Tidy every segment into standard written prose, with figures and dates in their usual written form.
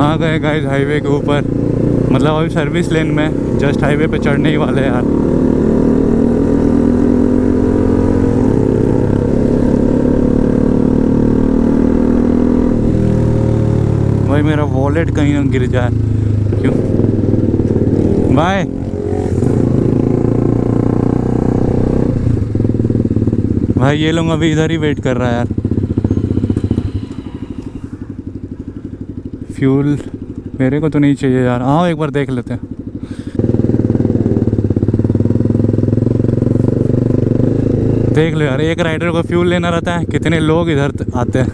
आ गए guys highway के ऊपर, मतलब अभी सर्विस लेन में, जस्ट हाईवे पे चढ़ने ही वाले यार। भाई मेरा वॉलेट कहीं ना गिर जाए, क्यों भाई? भाई ये लोग अभी इधर ही वेट कर रहा है यार। फ्यूल मेरे को तो नहीं चाहिए यार, आओ एक बार देख लेते हैं। देख लो यार, एक राइडर को फ्यूल लेना रहता है, कितने लोग इधर आते हैं।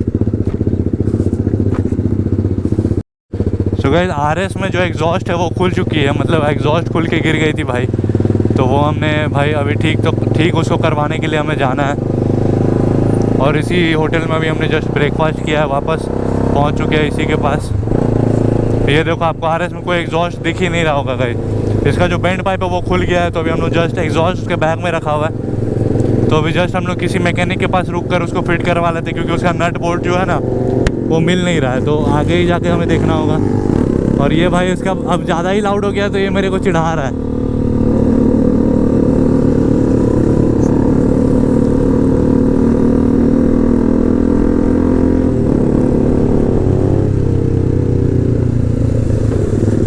सो गाइस आरएस में जो एग्जॉस्ट है वो खुल चुकी है, मतलब एग्जॉस्ट खुल के गिर गई थी भाई। तो वो हमने भाई अभी ठीक उसको करवाने के लिए हमें जाना है। और इसी होटल में भी हमने जस्ट ब्रेकफास्ट किया है, वापस पहुंच चुके हैं इसी के पास। ये देखो आपको आरएस में कोई एग्जॉस्ट दिख ही नहीं रहा होगा गाइस। इसका जो बेंड पाइप है वो खुल गया है, तो अभी हम लोग जस्ट एग्जॉस्ट के बैग में रखा हुआ है। तो अभी जस्ट हम लोग किसी मैकेनिक के पास रुक कर उसको फिट करवा लेते, क्योंकि उसका नट बोल्ट जो है ना वो मिल नहीं रहा है, तो आगे ही जाके हमें देखना होगा। और ये भाई इसका अब ज़्यादा ही लाउड हो गया, तो ये मेरे को चिढ़ा रहा है।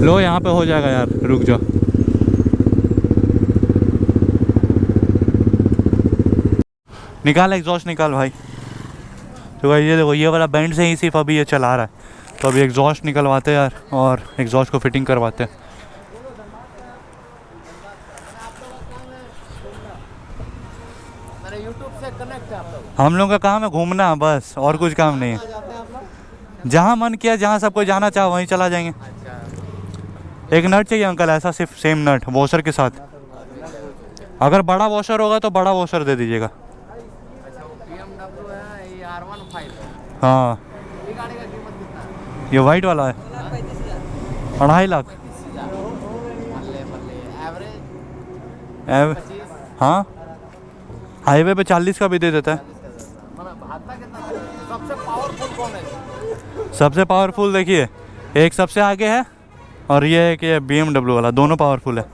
लो यहाँ पे हो जाएगा यार, रुक जाओ। निकाल एग्जॉस्ट निकाल भाई। तो भाई ये देखो, ये वाला बैंड से ही सिर्फ अभी ये चला रहा है, तो अभी एग्जॉस्ट निकलवाते हैं यार और एग्जॉस्ट को फिटिंग करवाते हैं। हम लोग का काम है घूमना बस, और कुछ काम नहीं है। जहाँ मन किया, जहाँ सबको जाना चाहो वहीं चला जाएंगे। एक नट चाहिए अंकल, ऐसा सिर्फ सेम नट वॉशर के साथ। अगर बड़ा वॉशर होगा तो बड़ा वॉशर दे दीजिएगा। हाँ ये वाइट वाला है 2.5 लाख। हाँ हाईवे पे 40 का भी दे देता है। सबसे पावरफुल देखिए, एक सबसे आगे है और ये है कि BMW वाला, दोनों पावरफुल है।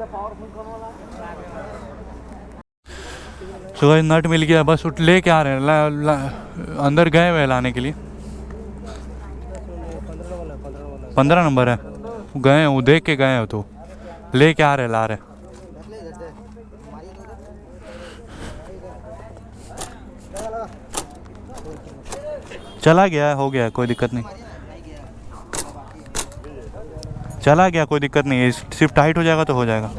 सो नट मिल गया, बस उठ ले के आ रहे हैं। अंदर गए हुए लाने के लिए। 15 नंबर है, गए वो देख के गए हो, तो ले के आ रहे ला रहे। चला गया, हो गया, कोई दिक्कत नहीं। चला गया, कोई दिक्कत नहीं है, सिर्फ टाइट हो जाएगा तो हो जाएगा।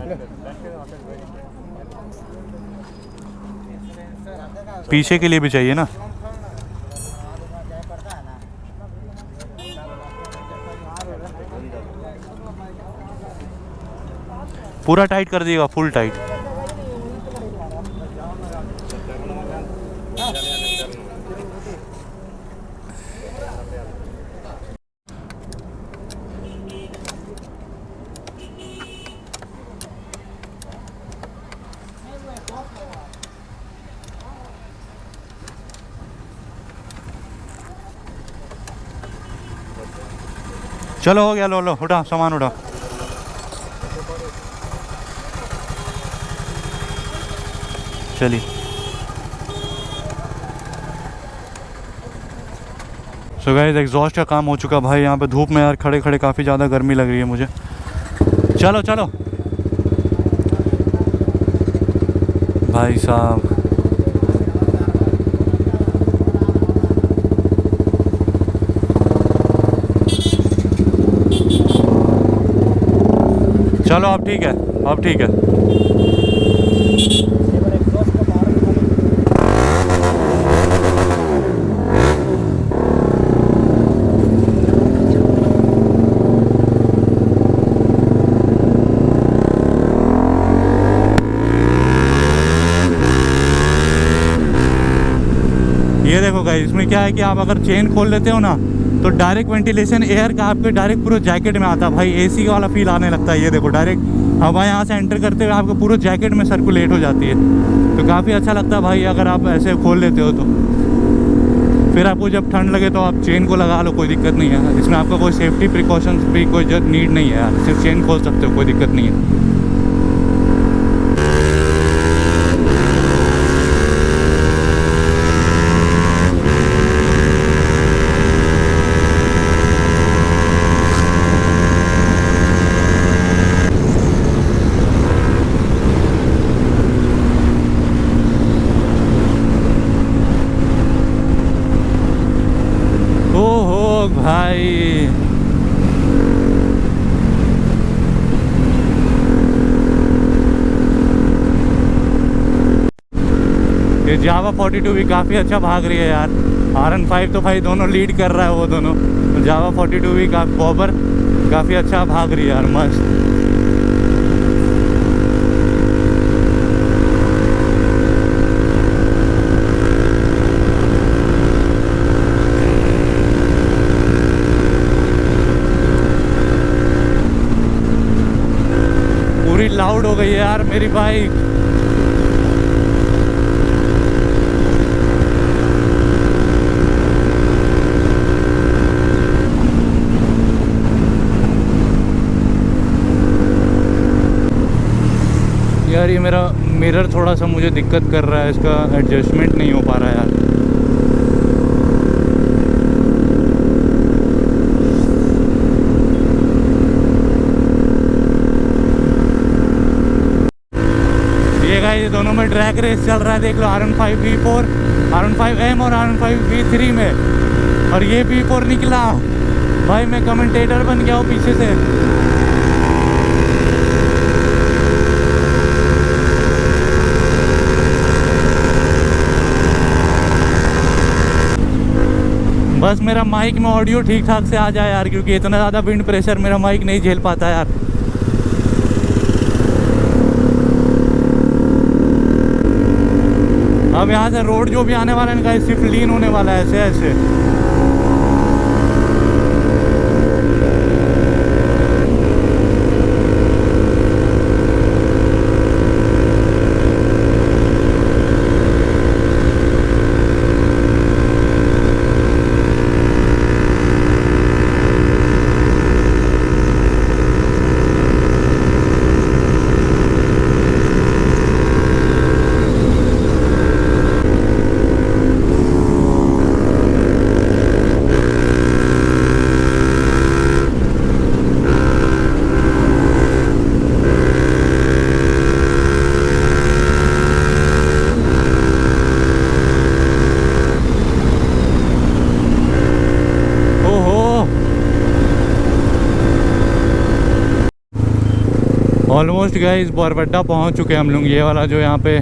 पीछे के लिए भी चाहिए ना। पूरा टाइट कर दिएगा, फुल टाइट। चलो हो गया, लो लो उठा, सामान उठा। चलिए सो गाइस एग्जॉस्ट का काम हो चुका भाई। यहाँ पे धूप में यार खड़े खड़े काफ़ी ज़्यादा गर्मी लग रही है मुझे। चलो चलो भाई साहब, चलो अब ठीक है, अब ठीक है। ये देखो गाइस, इसमें क्या है कि आप अगर चेन खोल लेते हो ना तो डायरेक्ट वेंटिलेशन एयर का आपके डायरेक्ट पूरा जैकेट में आता है भाई। एसी वाला फील आने लगता है। ये देखो डायरेक्ट हवा यहाँ से एंटर करते हुए आपको पूरा जैकेट में सर्कुलेट हो जाती है, तो काफ़ी अच्छा लगता है भाई अगर आप ऐसे खोल लेते हो तो। फिर आपको जब ठंड लगे तो आप चेन को लगा लो, कोई दिक्कत नहीं है। इसमें आपका कोई सेफ्टी प्रिकॉशंस भी कोई नीड नहीं है यार, सिर्फ चेन खोल सकते हो, कोई दिक्कत नहीं है। भाई ये जावा 42 भी काफ़ी अच्छा भाग रही है यार। RN5 तो भाई दोनों लीड कर रहा है, वो दोनों। जावा 42 भी काफ़ी अच्छा भाग रही है यार, मस्त। लाउड हो गई है यार मेरी बाइक। यार ये मेरा मिरर थोड़ा सा मुझे दिक्कत कर रहा है, इसका एडजस्टमेंट नहीं हो पा रहा है यार। ये दोनों में ड्रैग रेस चल रहा है, देख लो। RN5 V4, RN5M और RN5 V3 में, और ये V4 निकला भाई। मैं कमेंटेटर बन गया हूँ पीछे से। बस मेरा माइक में ऑडियो ठीक ठाक से आ जाए यार, क्योंकि इतना ज़्यादा विंड प्रेशर मेरा माइक नहीं झेल पाता यार। अब यहाँ से रोड जो भी आने वाला है इनका सिर्फ लीन होने वाला है, ऐसे ऐसे। ऑलमोस्ट गाइस बोरबड्डा पहुंच चुके हैं हम लोग। ये वाला जो यहाँ पे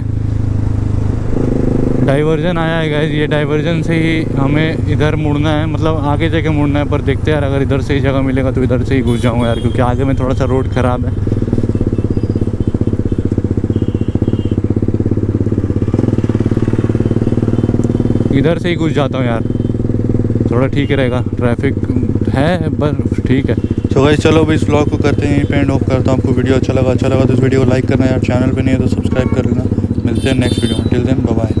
डाइवर्जन आया है गाइस, ये डाइवर्जन से ही हमें इधर मुड़ना है, मतलब आगे जाके मुड़ना है। पर देखते हैं यार, अगर इधर से ही जगह मिलेगा तो इधर से ही घुस जाऊँगा यार, क्योंकि आगे में थोड़ा सा रोड ख़राब है। इधर से ही घुस जाता हूँ यार, थोड़ा ठीक रहेगा। ट्रैफिक है बस ठीक है। तो गाइस चलो अभी इस व्लॉग को करते हैं पेंड ऑफ करता हूँ। आपको वीडियो अच्छा लगा तो इस वीडियो को लाइक करना है यार। चैनल पे नहीं है तो सब्सक्राइब कर लेना। मिलते हैं नेक्स्ट वीडियो में। Till then bye bye.